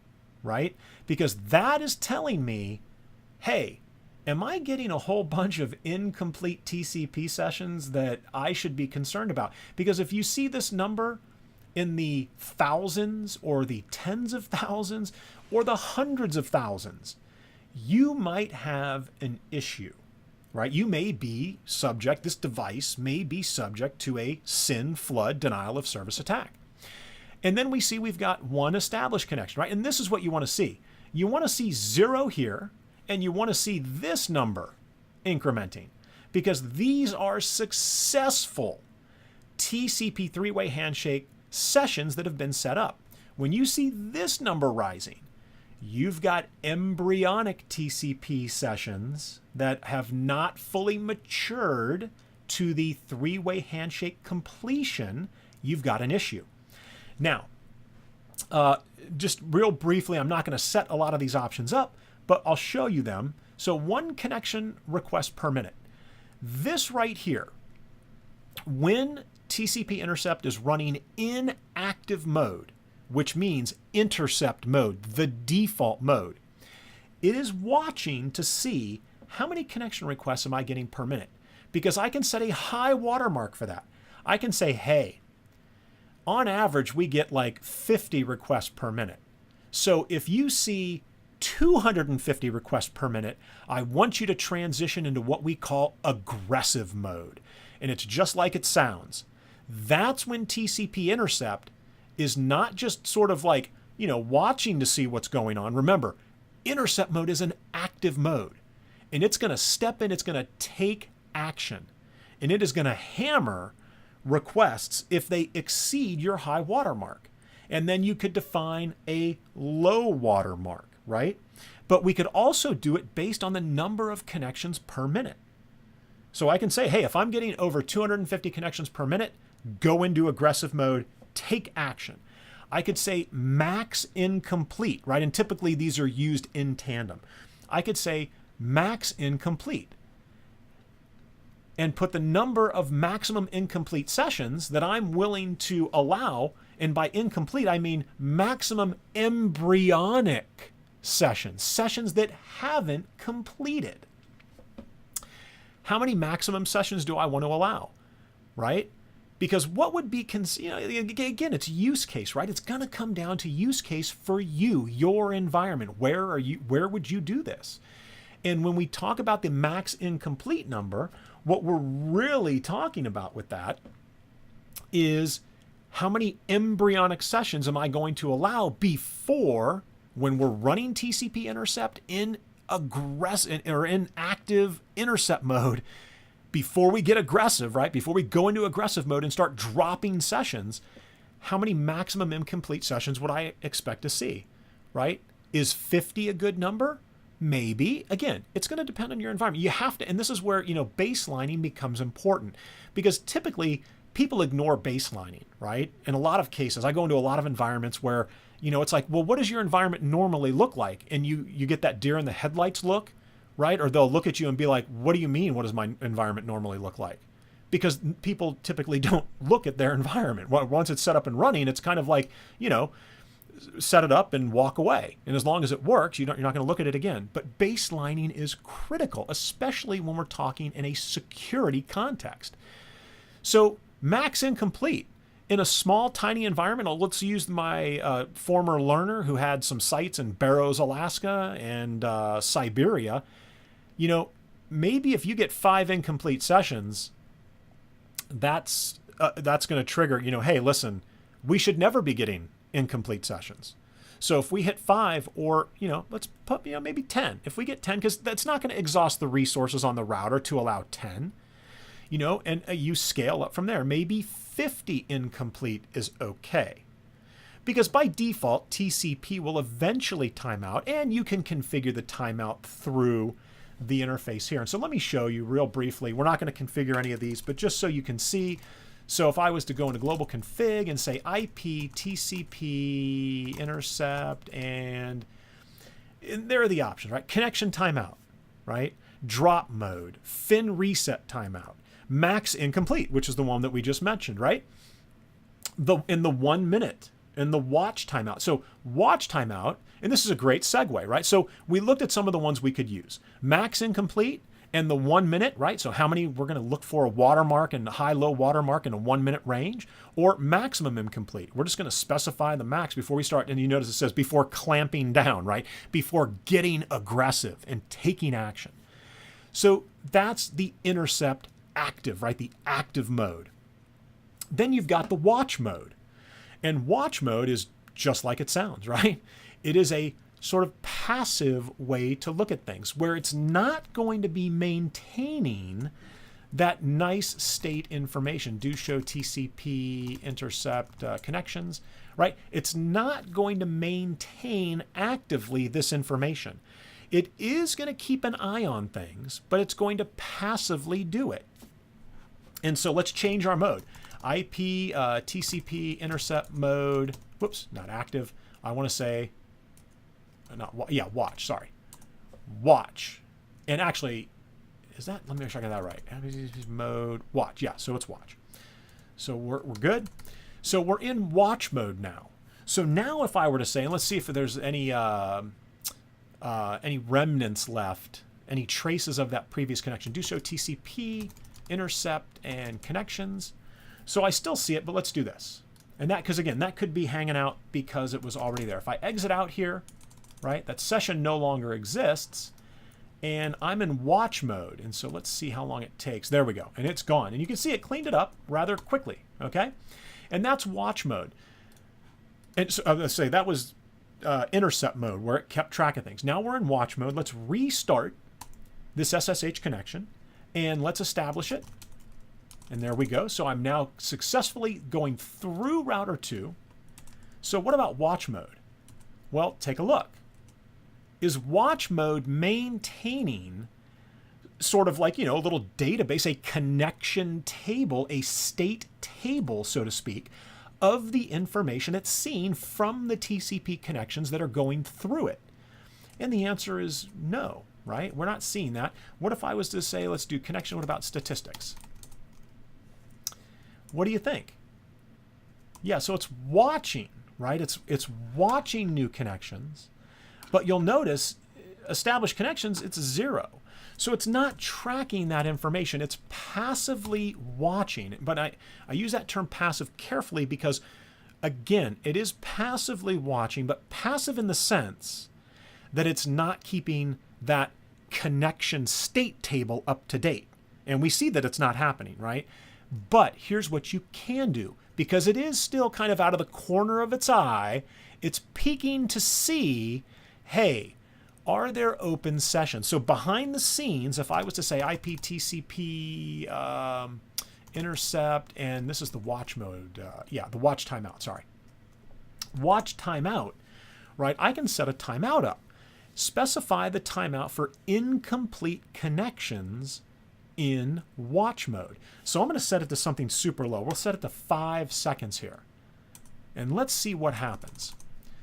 right? Because that is telling me, hey, am I getting a whole bunch of incomplete TCP sessions that I should be concerned about? Because if you see this number in the thousands or the tens of thousands or the hundreds of thousands, you might have an issue, right? You may be subject, this device may be subject to a SYN flood denial of service attack. And then we see we've got 1 established connection, right? And this is what you want to see. You want to see 0 here, and you want to see this number incrementing, because these are successful TCP 3-way handshake sessions that have been set up. When you see this number rising, you've got embryonic TCP sessions that have not fully matured to the 3-way handshake completion. You've got an issue. Now, just real briefly, I'm not going to set a lot of these options up, but I'll show you them. So 1 connection request per minute. This right here, when TCP Intercept is running in active mode, which means intercept mode, the default mode, it is watching to see how many connection requests am I getting per minute, because I can set a high watermark for that. I can say, hey, on average, we get like 50 requests per minute. So if you see 250 requests per minute, I want you to transition into what we call aggressive mode. And it's just like it sounds. That's when TCP Intercept is not just sort of like watching to see what's going on. Remember, intercept mode is an active mode, and it's going to step in, it's going to take action, and it is going to hammer requests if they exceed your high watermark. And then you could define a low watermark, right? But we could also do it based on the number of connections per minute. So I can say, hey, if I'm getting over 250 connections per minute, go into aggressive mode, take action. I could say max incomplete, right? And typically these are used in tandem. I could say max incomplete and put the number of maximum incomplete sessions that I'm willing to allow. And by incomplete, I mean maximum embryonic sessions that haven't completed. How many maximum sessions do I want to allow, right? Because what would be, again, it's use case, right? It's going to come down to use case for you, your environment. Where would you do this? And when we talk about the max incomplete number, what we're really talking about with that is how many embryonic sessions am I going to allow before, when we're running TCP intercept in aggressive or in active intercept mode, before we get aggressive, right? Before we go into aggressive mode and start dropping sessions, how many maximum incomplete sessions would I expect to see, right? Is 50 a good number? Maybe. Again, it's going to depend on your environment. You have to, and this is where, baselining becomes important, because typically people ignore baselining, right? In a lot of cases, I go into a lot of environments where, it's like, well, what does your environment normally look like? And you get that deer in the headlights look, right? Or they'll look at you and be like, what do you mean? What does my environment normally look like? Because people typically don't look at their environment. Once it's set up and running, it's kind of like, set it up and walk away. And as long as it works, you're not going to look at it again. But baselining is critical, especially when we're talking in a security context. So max incomplete in a small, tiny environment. Let's use my former learner who had some sites in Barrows, Alaska and Siberia. Maybe if you get 5 incomplete sessions, that's going to trigger, hey, listen, we should never be getting incomplete sessions. So if we hit 5, or, let's put, maybe 10. If we get 10, because that's not going to exhaust the resources on the router to allow 10, and you scale up from there. Maybe 50 incomplete is okay. Because by default, TCP will eventually time out, and you can configure the timeout through the interface here. And so let me show you real briefly. We're not going to configure any of these, but just so you can see. So if I was to go into global config and say IP TCP intercept, and there are the options, right? Connection timeout, right? Drop mode, fin reset timeout, max incomplete, which is the one that we just mentioned, right? In the 1 minute, and the watch timeout. So watch timeout, and this is a great segue, right? So we looked at some of the ones we could use. Max incomplete and the 1 minute, right? So how many we're going to look for a watermark and a high-low watermark in a 1 minute range, or maximum incomplete. We're just going to specify the max before we start. And you notice it says before clamping down, right? Before getting aggressive and taking action. So that's the intercept active, right? The active mode. Then you've got the watch mode. And watch mode is just like it sounds, right? It is a sort of passive way to look at things where it's not going to be maintaining that nice state information. Do show TCP intercept connections, right? It's not going to maintain actively this information. It is going to keep an eye on things, but it's going to passively do it. And so let's change our mode. IP TCP intercept mode, whoops, not active. I want to say, watch, sorry. Watch. And actually, is that, let me make sure I got that right. Mode, watch, yeah, so it's watch. So we're good. So we're in watch mode now. So now if I were to say, and let's see if there's any remnants left, any traces of that previous connection. Do show TCP, intercept, and connections. So I still see it, but let's do this. And that, because again, that could be hanging out because it was already there. If I exit out here, right, that session no longer exists, and I'm in watch mode. And so let's see how long it takes. There we go. And it's gone. And you can see it cleaned it up rather quickly, okay? And that's watch mode. And so let's say that was intercept mode where it kept track of things. Now we're in watch mode. Let's restart this SSH connection and let's establish it. And there we go. So I'm now successfully going through router 2. So what about watch mode? Well, take a look. Is watch mode maintaining sort of like, a little database, a connection table, a state table, so to speak, of the information it's seeing from the TCP connections that are going through it? And the answer is no, right? We're not seeing that. What if I was to say, let's do connection, what about statistics? What do you think? Yeah, so it's watching, right? It's watching new connections, but you'll notice established connections, it's 0. So it's not tracking that information. It's passively watching. But I use that term passive carefully because, again, it is passively watching, but passive in the sense that it's not keeping that connection state table up to date. And we see that it's not happening, right? But here's what you can do. Because it is still kind of out of the corner of its eye, it's peeking to see, hey, are there open sessions? So behind the scenes, if I was to say IP TCP intercept, and this is the watch mode, the watch timeout, sorry. Watch timeout, right? I can set a timeout up. Specify the timeout for incomplete connections in watch mode. So I'm going to set it to something super low. We'll set it to 5 seconds here. And let's see what happens.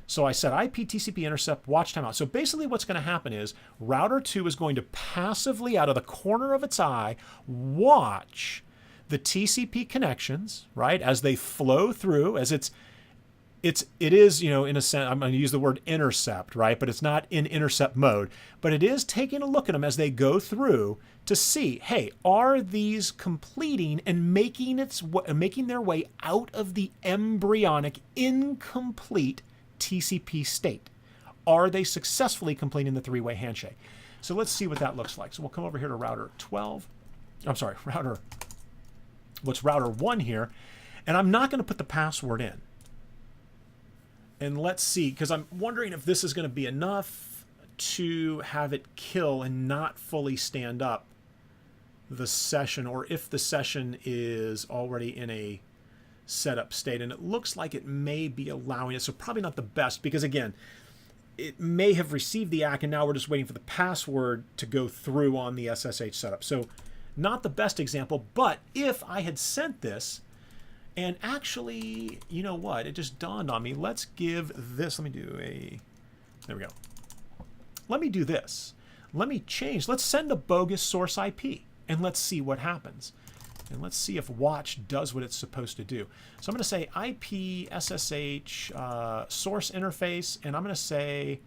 So I said IP TCP intercept watch timeout. So basically what's going to happen is router 2 is going to passively, out of the corner of its eye, watch the TCP connections, right, as they flow through, as it is, in a sense, I'm going to use the word intercept, right? But it's not in intercept mode. But it is taking a look at them as they go through to see, hey, are these completing and making their way out of the embryonic, incomplete TCP state? Are they successfully completing the three-way handshake? So let's see what that looks like. So we'll come over here to router 12. I'm sorry, router 1 here. And I'm not going to put the password in. And let's see, because I'm wondering if this is going to be enough to have it kill and not fully stand up the session, or if the session is already in a setup state. And it looks like it may be allowing it, so probably not the best, because again, it may have received the ACK and now we're just waiting for the password to go through on the SSH setup. So not the best example, but if I had sent this, and actually, you know what? It just dawned on me. Let's give this, there we go. Let me do this. Let me change, let's send a bogus source IP and let's see what happens. And let's see if watch does what it's supposed to do. So I'm going to say IP SSH source interface, and I'm going to say,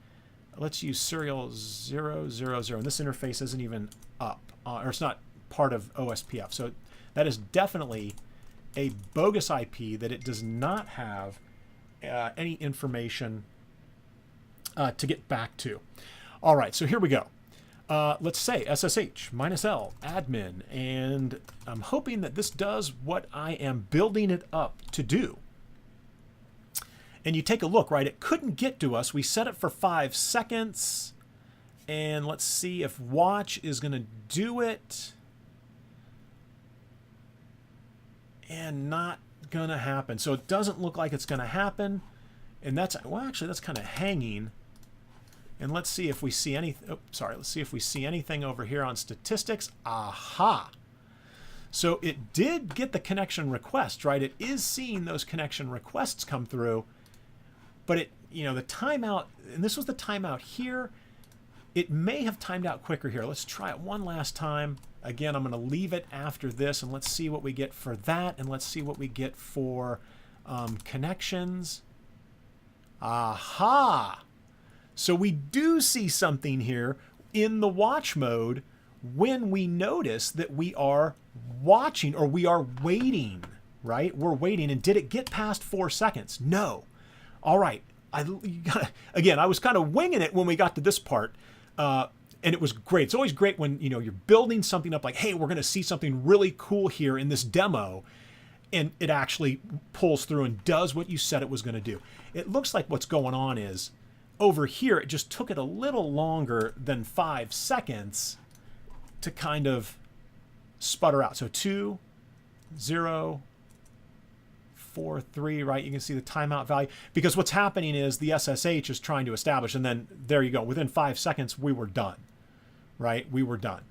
let's use serial 000. And this interface isn't even up, or it's not part of OSPF. So that is definitely a bogus IP that it does not have any information to get back to. All right, so here we go. Let's say SSH -L admin, and I'm hoping that this does what I am building it up to do. And you take a look, right? It couldn't get to us. We set it for 5 seconds, and let's see if watch is going to do it. And not going to happen. So it doesn't look like it's going to happen. And that's, well, actually, that's kind of hanging. And let's see if we see anything. Oh, sorry. Let's see if we see anything over here on statistics. Aha. So it did get the connection request, right? It is seeing those connection requests come through. But it, the timeout, and this was the timeout here. It may have timed out quicker here. Let's try it one last time. Again, I'm going to leave it after this, and let's see what we get for that, and let's see what we get for connections. Aha! So we do see something here in the watch mode when we notice that we are watching, or we are waiting, right? We're waiting, and did it get past 4 seconds? No. All right. Again, I was kind of winging it when we got to this part. And it was great. It's always great when you're building something up like, hey, we're going to see something really cool here in this demo, and it actually pulls through and does what you said it was going to do. It looks like what's going on is over here, it just took it a little longer than 5 seconds to kind of sputter out. So 2, 0, 4, 3, right? You can see the timeout value, because what's happening is the SSH is trying to establish, and then there you go. Within 5 seconds, we were done, right? We were done.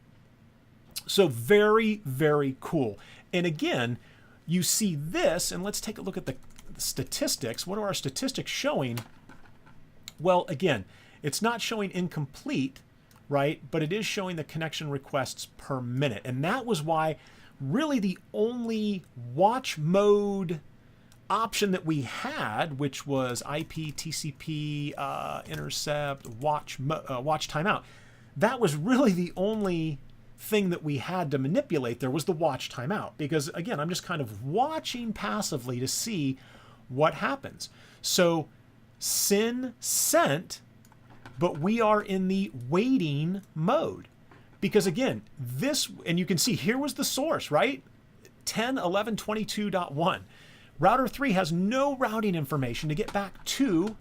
So very, very cool. And again, you see this, and let's take a look at the statistics. What are our statistics showing? Well, again, it's not showing incomplete, right? But it is showing the connection requests per minute. And that was why really the only watch mode option that we had, which was IP TCP intercept watch timeout, that was really the only thing that we had to manipulate. There was the watch timeout, because again, I'm just kind of watching passively to see what happens. So SYN sent, but we are in the waiting mode, because again, this, and you can see here was the source, right? 10.11.22.1. Router 3 has no routing information to get back to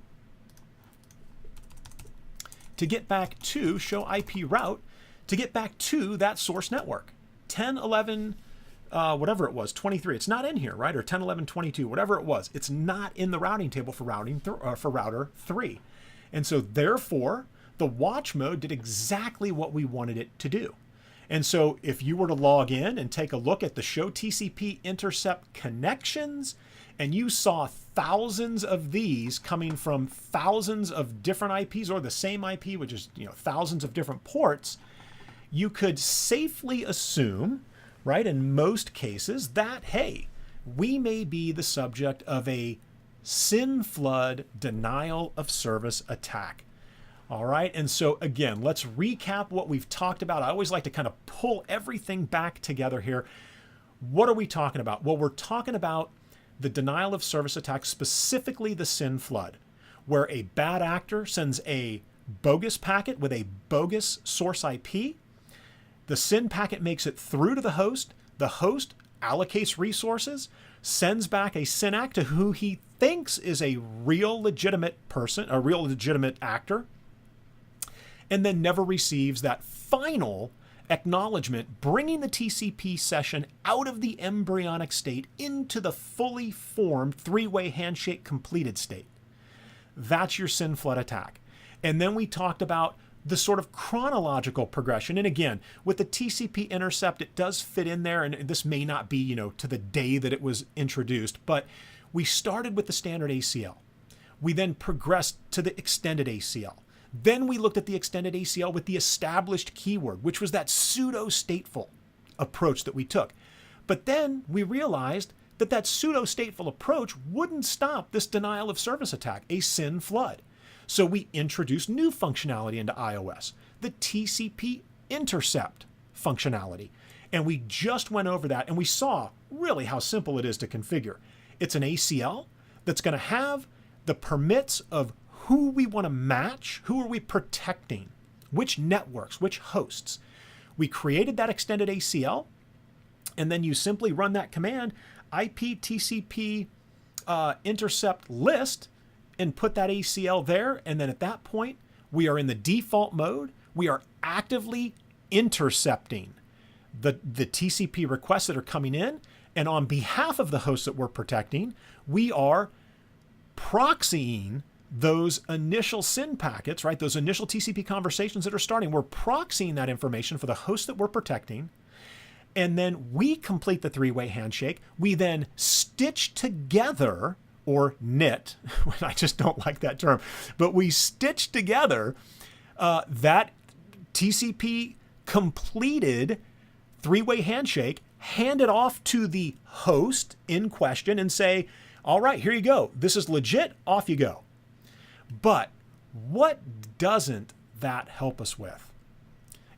show IP route, to get back to that source network. 10.11, whatever it was, 23. It's not in here, right? Or 10.11.22, whatever it was. It's not in the routing table for router 3. And so therefore, the watch mode did exactly what we wanted it to do. And so if you were to log in and take a look at the show TCP intercept connections, and you saw thousands of these coming from thousands of different IPs, or the same IP, which is, you know, thousands of different ports, you could safely assume, right, in most cases, that, hey, we may be the subject of a SYN flood denial of service attack. All right, and so again, let's recap what we've talked about. I always like to kind of pull everything back together here. What are we talking about? Well, we're talking about the denial of service attack, specifically the SYN flood, where a bad actor sends a bogus packet with a bogus source IP. The SYN packet makes it through to the host allocates resources, sends back a SYN act to who he thinks is a real legitimate person, a real legitimate actor, and then never receives that final acknowledgement, bringing the TCP session out of the embryonic state into the fully formed three-way handshake completed state. That's your SYN flood attack. And then we talked about the sort of chronological progression. And again, with the TCP intercept, it does fit in there, and this may not be, you know, to the day that it was introduced, but we started with the standard ACL. We then progressed to the extended ACL. Then we looked at the extended ACL with the established keyword, which was that pseudo-stateful approach that we took. But then we realized that that pseudo-stateful approach wouldn't stop this denial of service attack, a SYN flood. So we introduced new functionality into iOS, the TCP Intercept functionality. And we just went over that, and we saw really how simple it is to configure. It's an ACL that's going to have the permits of who we want to match, who are we protecting, which networks, which hosts. We created that extended ACL, and then you simply run that command, IP TCP intercept list, and put that ACL there. And then at that point, we are in the default mode. We are actively intercepting the TCP requests that are coming in. And on behalf of the hosts that we're protecting, we are proxying those initial SYN packets, right? Those initial TCP conversations that are starting. We're proxying that information for the host that we're protecting. And then we complete the three-way handshake. We then stitch together, or knit, I just don't like that term, but we stitch together that TCP completed three-way handshake, hand it off to the host in question and say, all right, here you go. This is legit, off you go. But what doesn't that help us with?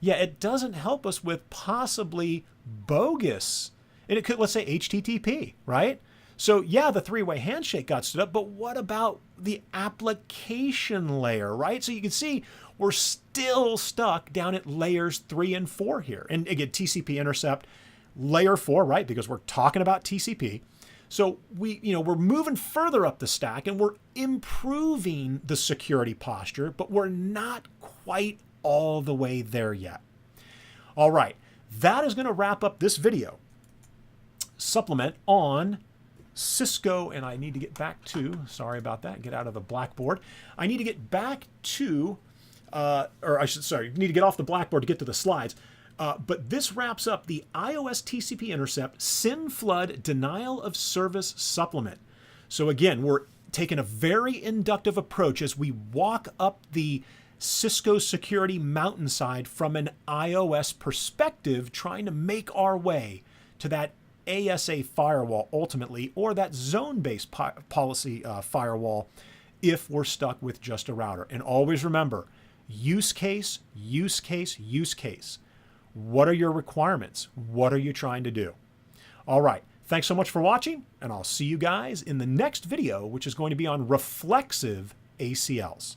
Yeah, it doesn't help us with possibly bogus, and it could, let's say HTTP, right? So yeah, the three-way handshake got stood up, but what about the application layer, right? So you can see we're still stuck down at layers 3 and 4 here. And again, TCP intercept, layer 4, right? Because we're talking about TCP. So we're moving further up the stack and we're improving the security posture, but we're not quite all the way there yet. All right, that is going to wrap up this video. Supplement on Cisco, and I need to get back to, sorry about that, get out of the Blackboard. I need to get back to, need to get off the Blackboard to get to the slides. But this wraps up the iOS TCP Intercept SYN Flood Denial of Service Supplement. So again, we're taking a very inductive approach as we walk up the Cisco security mountainside from an iOS perspective, trying to make our way to that ASA firewall ultimately, or that zone-based policy firewall if we're stuck with just a router. And always remember, use case, use case, use case. What are your requirements? What are you trying to do? All right, thanks so much for watching, and I'll see you guys in the next video, which is going to be on reflexive ACLs.